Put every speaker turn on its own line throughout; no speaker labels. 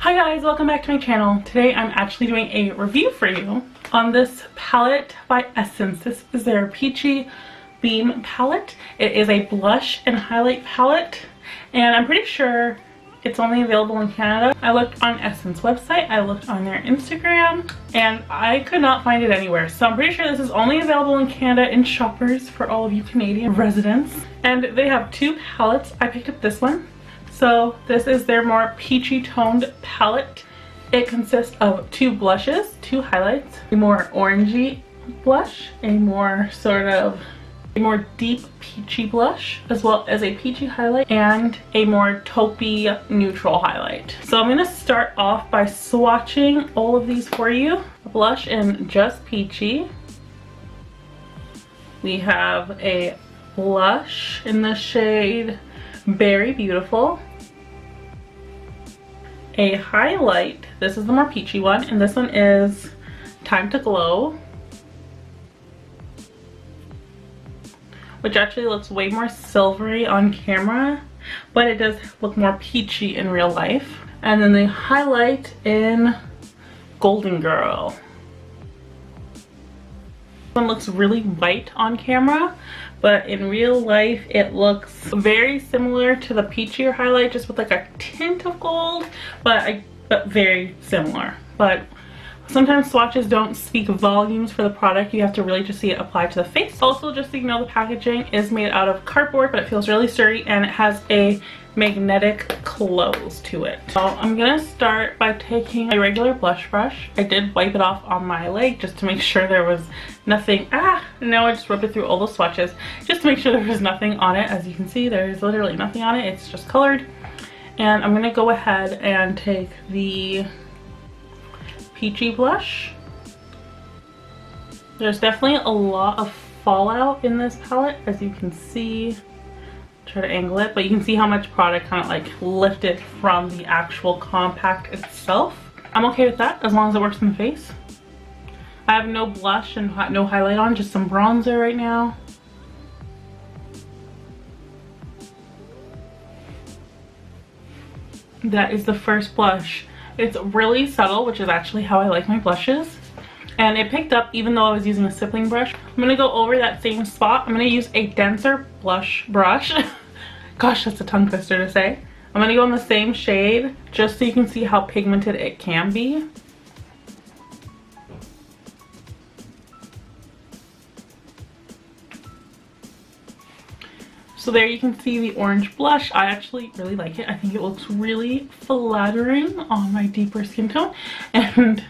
Hi guys, welcome back to my channel. Today I'm actually doing a review for you on this palette by Essence. This is their Peachy Bean palette. It is a blush and highlight palette, and I'm pretty sure it's only available in Canada. I looked on Essence website, I looked on their Instagram, and I could not find it anywhere. So I'm pretty sure this is only available in Canada in Shoppers for all of you Canadian residents. And they have two palettes. I picked up this one. So this is their more peachy toned palette. It consists of two blushes, two highlights, a more orangey blush, a more deep peachy blush, as well as a peachy highlight and a more taupey neutral highlight. So I'm going to start off by swatching all of these for you. A blush in Just Peachy. We have a blush in the shade Very Beautiful. A highlight, this is the more peachy one, and this one is Time to Glow, which actually looks way more silvery on camera, but it does look more peachy in real life. And then the highlight in Golden Girl. This one looks really white on camera, but in real life it looks very similar to the peachier highlight, just with like a tint of gold, but very similar. But sometimes swatches don't speak volumes for the product. You have to really just see it applied to the face. Also, just so you know, the packaging is made out of cardboard, but it feels really sturdy, and it has a magnetic close to it. So I'm gonna start by taking a regular blush brush. I did wipe it off on my leg just to make sure there was nothing. Now I just rubbed it through all the swatches just to make sure there was nothing on it. As you can see, there's literally nothing on it. It's just colored. And I'm gonna go ahead and take the peachy blush. There's definitely a lot of fallout in this palette, as you can see. Try to angle it, but you can see how much product kind of like lifted from the actual compact itself. I'm okay with that as long as it works in the face. I have no blush and no highlight on, just some bronzer right now. That is the first blush. It's really subtle, which is actually how I like my blushes. And it picked up even though I was using a stippling brush. I'm going to go over that same spot. I'm going to use a denser blush brush. Gosh, that's a tongue twister to say. I'm going to go in the same shade just so you can see how pigmented it can be. So there you can see the orange blush. I actually really like it. I think it looks really flattering on my deeper skin tone. And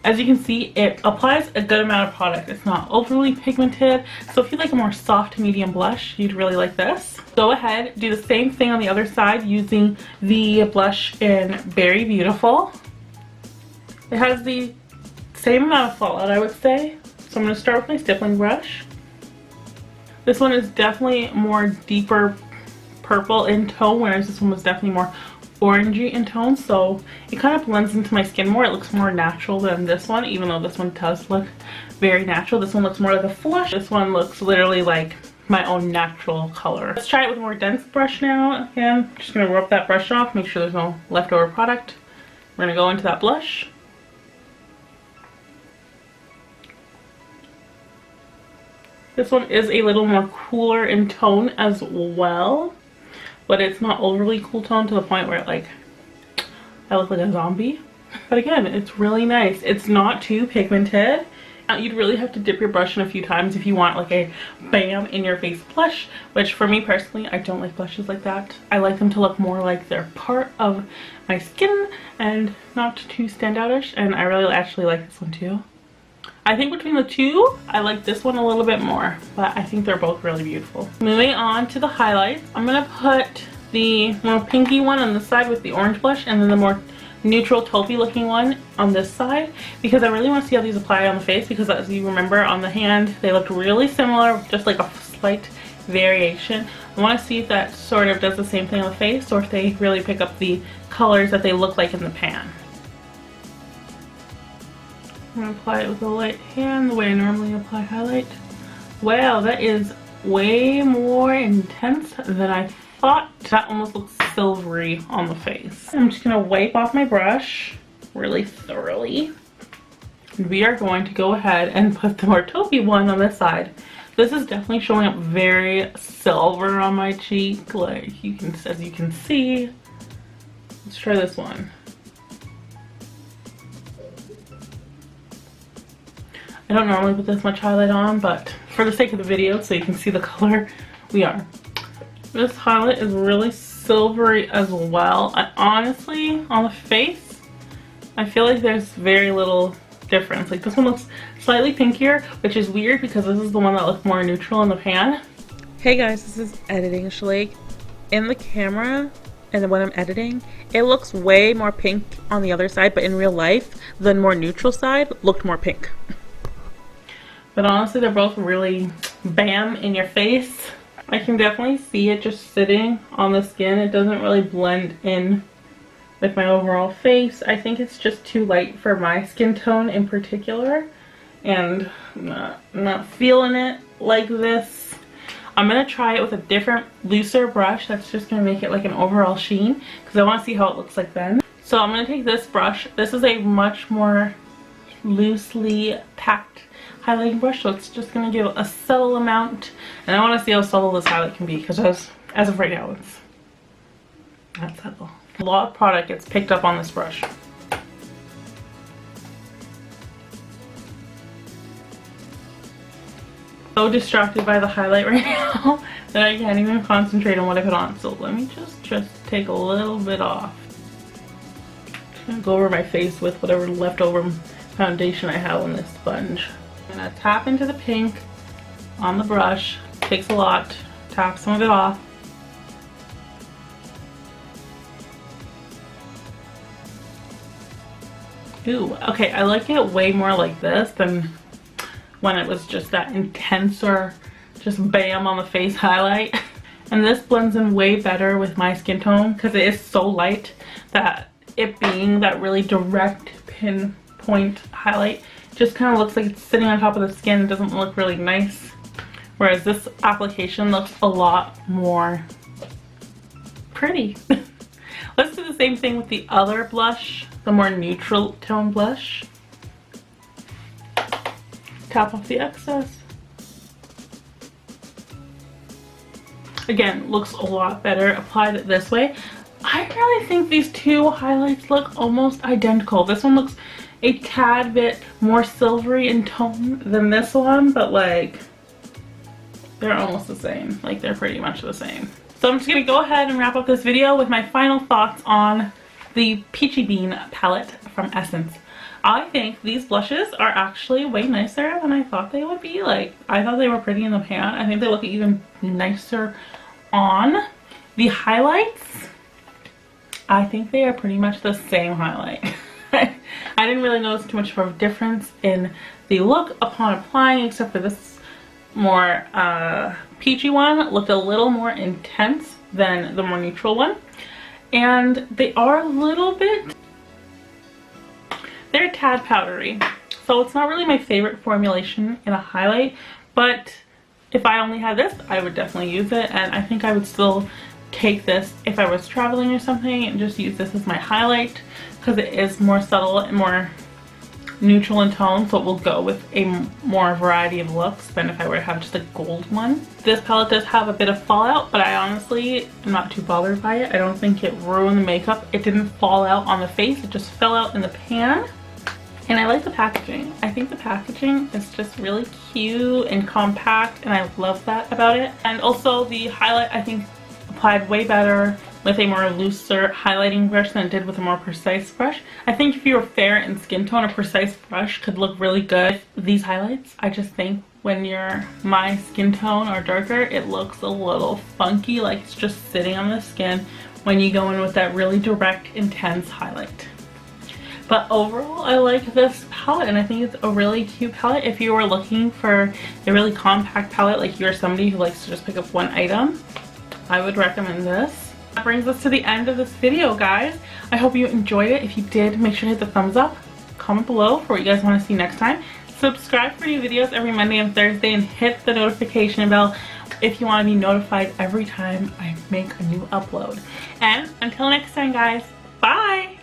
as you can see, it applies a good amount of product. It's not overly pigmented. So if you like a more soft medium blush, you'd really like this. Go ahead, do the same thing on the other side using the blush in Very Beautiful. It has the same amount of fallout, I would say. So I'm going to start with my stippling brush. This one is definitely more deeper purple in tone, whereas this one was definitely more orangey in tone, so it kind of blends into my skin more. It looks more natural than this one, even though this one does look very natural. This one looks more like a flush. This one looks literally like my own natural color. Let's try it with a more dense brush now. Again, I'm just going to rub that brush off, make sure there's no leftover product. We're going to go into that blush. This one is a little more cooler in tone as well, but it's not overly cool tone to the point where like I look like a zombie. But again, it's really nice. It's not too pigmented. You'd really have to dip your brush in a few times if you want like a bam in your face blush, which for me personally, I don't like blushes like that. I like them to look more like they're part of my skin and not too standoutish, and I really actually like this one too. I think between the two, I like this one a little bit more, but I think they're both really beautiful. Moving on to the highlights, I'm going to put the more pinky one on this side with the orange blush, and then the more neutral taupey looking one on this side, because I really want to see how these apply on the face, because as you remember on the hand, they looked really similar, just like a slight variation. I want to see if that sort of does the same thing on the face, or if they really pick up the colors that they look like in the pan. I'm going to apply it with a light hand the way I normally apply highlight. Wow, that is way more intense than I thought that almost looks silvery on the face. I'm just gonna wipe off my brush really thoroughly. And we are going to go ahead and put the more taupey one on this side. This is definitely showing up very silver on my cheek, like as you can see. Let's try this one. I don't normally put this much highlight on, but for the sake of the video, so you can see the color, we are. This highlight is really silvery as well. I honestly, on the face, I feel like there's very little difference. Like this one looks slightly pinkier, which is weird because this is the one that looks more neutral in the pan. Hey guys, this is editing Shalake. In the camera and when I'm editing, it looks way more pink on the other side, but in real life, the more neutral side looked more pink. But honestly, they're both really bam in your face. I can definitely see it just sitting on the skin. It doesn't really blend in with my overall face. I think it's just too light for my skin tone in particular. And I'm not feeling it like this. I'm going to try it with a different, looser brush that's just going to make it like an overall sheen. Because I want to see how it looks like then. So I'm going to take this brush. This is a much more loosely packed highlighting brush, so it's just going to give a subtle amount, and I want to see how subtle this highlight can be because as of right now it's not subtle. A lot of product gets picked up on this brush. So distracted by the highlight right now that I can't even concentrate on what I put on, so let me just take a little bit off. I'm going to go over my face with whatever leftover foundation I have on this sponge. I'm gonna tap into the pink on the brush. Takes a lot. Tap some of it off. Ooh, okay, I like it way more like this than when it was just that intenser, just bam on the face highlight. And this blends in way better with my skin tone because it is so light that it being that really direct pinpoint highlight just kind of looks like it's sitting on top of the skin. It doesn't look really nice. Whereas this application looks a lot more pretty. Let's do the same thing with the other blush, the more neutral tone blush. Tap off the excess. Again, looks a lot better applied this way. I really think these two highlights look almost identical. This one looks a tad bit more silvery in tone than this one, but like they're almost the same. Like they're pretty much the same. So I'm just gonna go ahead and wrap up this video with my final thoughts on the Peachy Bean palette from Essence. I think these blushes are actually way nicer than I thought they would be. Like, I thought they were pretty in the pan. I think they look even nicer on. The highlights, I think they are pretty much the same highlight. I didn't really notice too much of a difference in the look upon applying, except for this more peachy one. Looked a little more intense than the more neutral one. And they are a little bit, they're a tad powdery. So it's not really my favorite formulation in a highlight, but if I only had this, I would definitely use it. And I think I would still take this if I was traveling or something and just use this as my highlight because it is more subtle and more neutral in tone, so it will go with a more variety of looks than if I were to have just a gold one. This palette does have a bit of fallout, but I honestly am not too bothered by it. I don't think it ruined the makeup. It didn't fall out on the face, it just fell out in the pan. And I like the packaging. I think the packaging is just really cute and compact, and I love that about it. And also the highlight, I think, applied way better with a more looser highlighting brush than it did with a more precise brush. I think if you were fair in skin tone, a precise brush could look really good. These highlights, I just think when you're my skin tone or darker, it looks a little funky, like it's just sitting on the skin when you go in with that really direct, intense highlight. But overall, I like this palette, and I think it's a really cute palette. If you were looking for a really compact palette, like you're somebody who likes to just pick up one item, I would recommend this. That brings us to the end of this video, guys. I hope you enjoyed it. If you did, make sure to hit the thumbs up. Comment below for what you guys want to see next time. Subscribe for new videos every Monday and Thursday, and hit the notification bell if you want to be notified every time I make a new upload. And until next time, guys, bye!